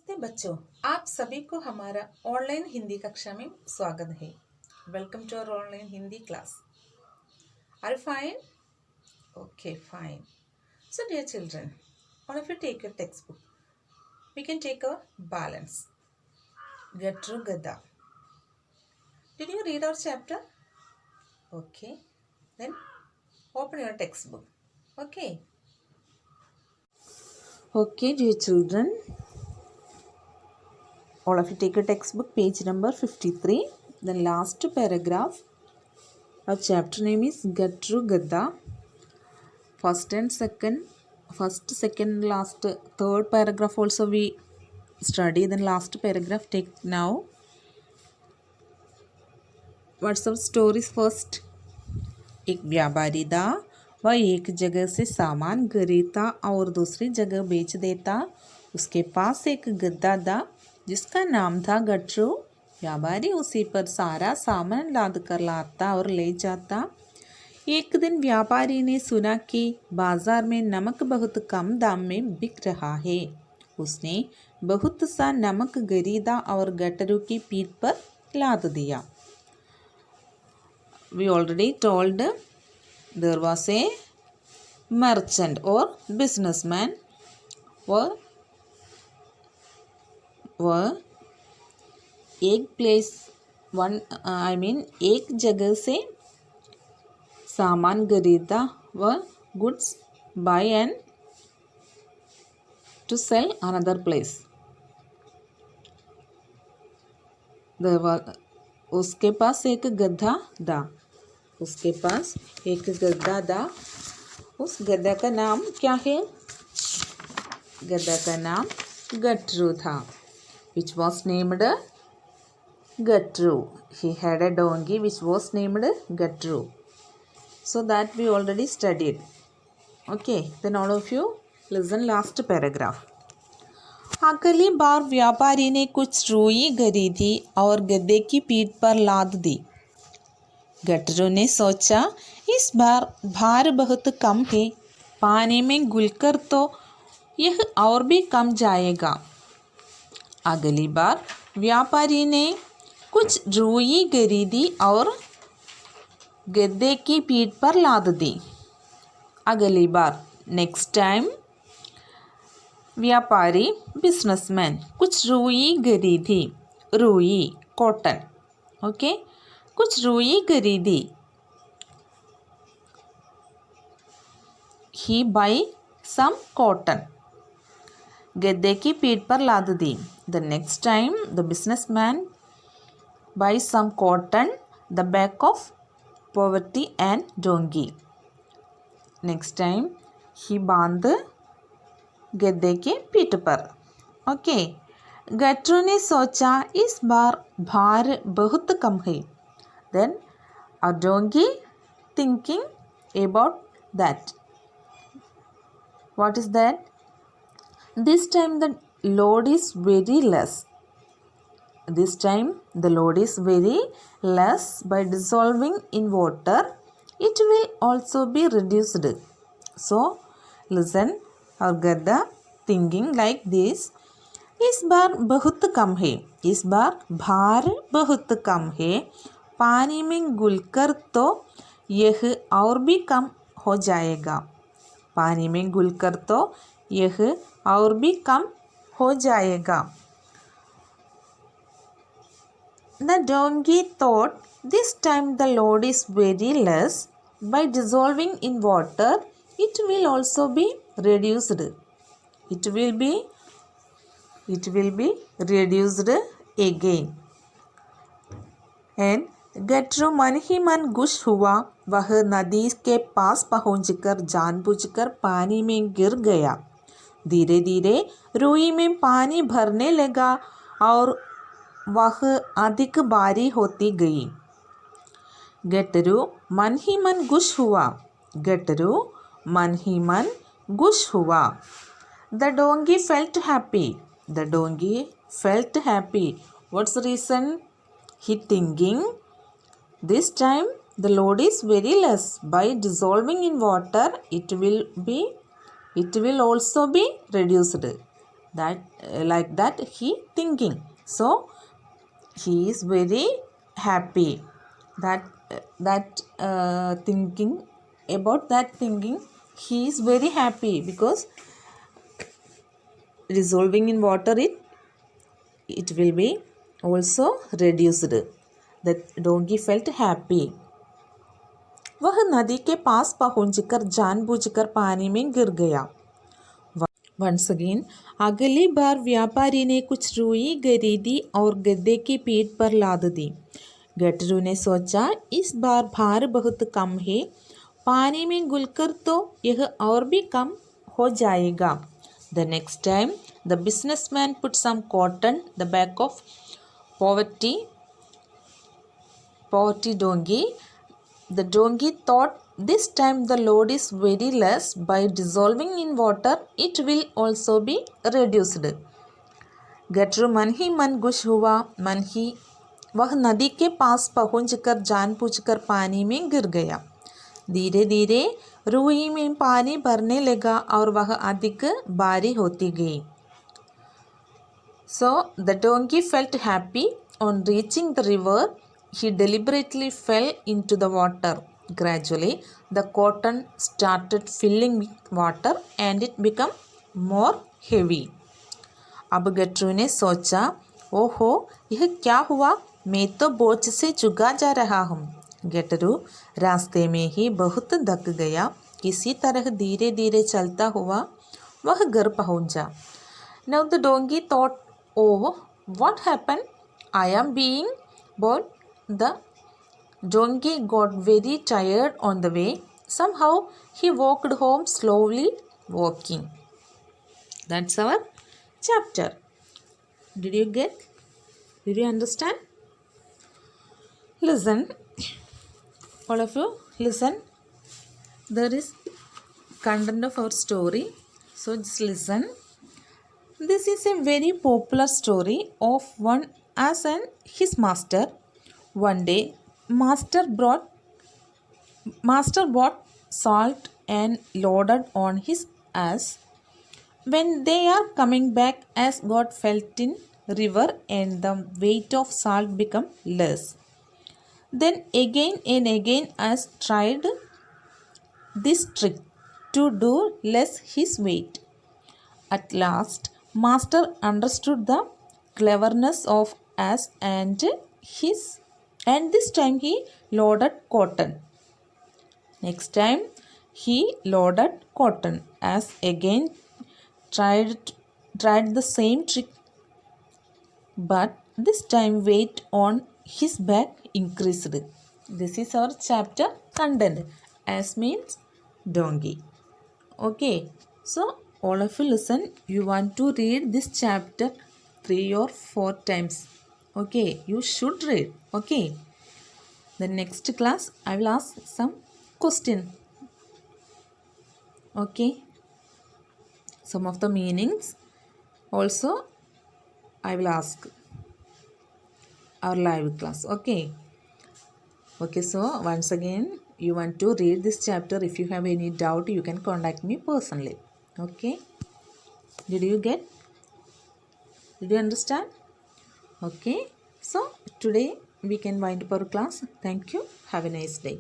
नमस्ते बच्चों, आप सभी को हमारा ऑनलाइन हिंदी कक्षा में स्वागत है। Welcome to our online Hindi class. Are you fine? Okay, fine. So dear children, all of you take your textbook. We can take our balance. Gatru Gada. Did you read our chapter? Okay. Then open your textbook. Okay. Okay, dear children. All of you take your textbook, page number 53. The last paragraph. Our chapter name is Gatru Gada. First, second, last, third paragraph also we study. Then last paragraph take now. What's our stories first? एक व्यापारी था, वह एक जगह से सामान खरीदता और दूसरी जगह बेच देता। उसके पास एक गधा था जिसका नाम था गट्रू। व्यापारी उसी पर सारा सामान लाद कर लाता और ले जाता। एक दिन व्यापारी ने सुना कि बाजार में नमक बहुत कम दाम में बिक रहा है। उसने बहुत सा नमक खरीदा और गट्रू की पीठ पर लाद दिया। We already told there was a merchant or businessman वह एक जगह से सामान खरीदा। वह goods buy and to sell another place. उसके पास एक गधा था। उसके पास एक गधा था। उस गधा का नाम क्या है? गधा का नाम गट्रू था। Which was named Gatru. He had a donkey which was named Gatru. So that we already studied. Okay, then all of you listen last paragraph. अगली बार व्यापारी ने कुछ रुई खरीदी और गधे की पीठ पर लाद दी। गट्रू ने सोचा, इस बार भार बहुत कम है, पानी में घुलकर तो यह और भी कम जाएगा। अगली बार व्यापारी ने कुछ रुई खरीदी और गधे की पीठ पर लाद दी। अगली बार नेक्स्ट टाइम व्यापारी बिजनेसमैन कुछ रुई खरीदी। रुई कॉटन। ओके, कुछ रुई खरीदी। He buy some cotton. गधे की पीठ पर लाद दी। The next time the businessman buy some cotton the back of poverty and donkey. Next time he बांध गधे के पीठ पर। ओके, गट्रू ने सोचा, इस बार भार बहुत कम है। देन अ डोंगी thinking about that. What is that? This time the load is very less. This time the load is very less. By dissolving in water, it will also be reduced. So, listen और गधा thinking like this. इस बार बहुत कम है। इस बार भार बहुत कम है। पानी में घुलकर तो यह और भी कम हो जाएगा। पानी में घुलकर तो यह और भी कम हो जाएगा। The donkey thought, this time the load is very less. By dissolving in water, it will also be reduced. It will be reduced again. And गट्रू मन ही मन खुश हुआ। वह नदी के पास पहुंचकर जानबूझकर पानी में गिर गया। धीरे धीरे रुई में पानी भरने लगा और वह अधिक भारी होती गई। गट्रू मन ही मन खुश हुआ। गट्रू मन ही मन खुश हुआ। The donkey felt happy. The donkey felt happy. What's the reason? He thinking, this time the load is very less. By dissolving in water, it will also be reduced. that like that he thinking. So he is very happy that thinking about that thinking. He is very happy because dissolving in water it will be also reduced. The donkey felt happy. वह नदी के पास पहुंचकर जानबूझकर पानी में गिर गया. Once again, अगली बार व्यापारी ने कुछ रुई खरीदी और गधे की पीठ पर लाद दी. गटरू ने सोचा इस बार भार बहुत कम है, पानी में घुलकर तो यह और भी कम हो जाएगा. The next time, the businessman put some cotton the back of poverty donkey. The donkey thought this time the load is very less. By dissolving in water, it will also be reduced. गटरू मन ही मन खुश हुआ. मन ही वह नदी के पास पहुंचकर जानबूझकर पानी में गिर गया. धीरे धीरे रुई में पानी भरने लगा और वह अधिक भारी होती गई. So the donkey felt happy. On reaching the river, he deliberately fell into the water. Gradually, the cotton started filling with water and it became more heavy. अब गटरू ने सोचा, ओहो यह क्या हुआ, मैं तो बोझ से चुगा जा रहा हूँ. गटरू रास्ते में ही बहुत थक गया. किसी तरह धीरे धीरे चलता हुआ वह घर पहुँचा. Now the donkey thought, oh, what happened? I am being bored. The donkey got very tired on the way. Somehow he walked home slowly walking. That's our chapter. Did you get? Did you understand? Listen, all of you, listen. There is content of our story. So just listen. This is a very popular story of one ass and his master. One day, master bought salt and loaded on his ass. When they are coming back, ass got felt in river and the weight of salt became less. Then again and again ass tried this trick to do less his weight. At last, master understood the cleverness of ass and this time he loaded cotton. Next time he loaded cotton. Ass again tried the same trick, but this time weight on his back increased. This is our chapter content. Ass means donkey. Okay, so all of you listen. You want to read this chapter 3 or 4 times. Okay, you should read. Okay, the next class I will ask some question. Okay, some of the meanings also I will ask our live class. Okay, so once again you want to read this chapter. If you have any doubt, you can contact me personally. Okay, did you get? Did you understand? Okay, so today we can wind up our class. Thank you. Have a nice day.